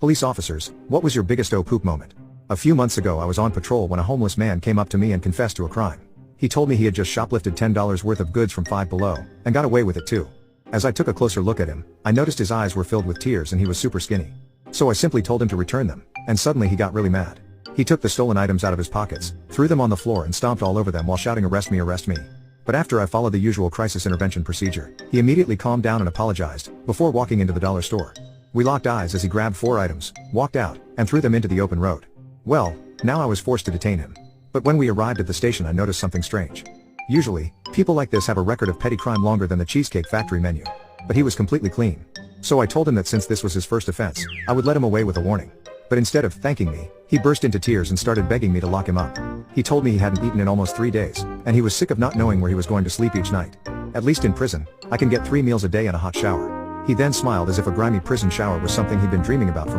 Police officers, what was your biggest oh poop moment? A few months ago I was on patrol when a homeless man came up to me and confessed to a crime. He told me he had just shoplifted $10 worth of goods from Five Below, and got away with it too. As I took a closer look at him, I noticed his eyes were filled with tears and he was super skinny. So I simply told him to return them, and suddenly he got really mad. He took the stolen items out of his pockets, threw them on the floor and stomped all over them while shouting arrest me, arrest me. But after I followed the usual crisis intervention procedure, he immediately calmed down and apologized, before walking into the dollar store. We locked eyes as he grabbed 4 items, walked out, and threw them into the open road. Well, now I was forced to detain him. But when we arrived at the station I noticed something strange. Usually, people like this have a record of petty crime longer than the Cheesecake Factory menu. But he was completely clean. So I told him that since this was his first offense, I would let him away with a warning. But instead of thanking me, he burst into tears and started begging me to lock him up. He told me he hadn't eaten in almost 3 days, and he was sick of not knowing where he was going to sleep each night. At least in prison, I can get 3 meals a day and a hot shower. He then smiled as if a grimy prison shower was something he'd been dreaming about for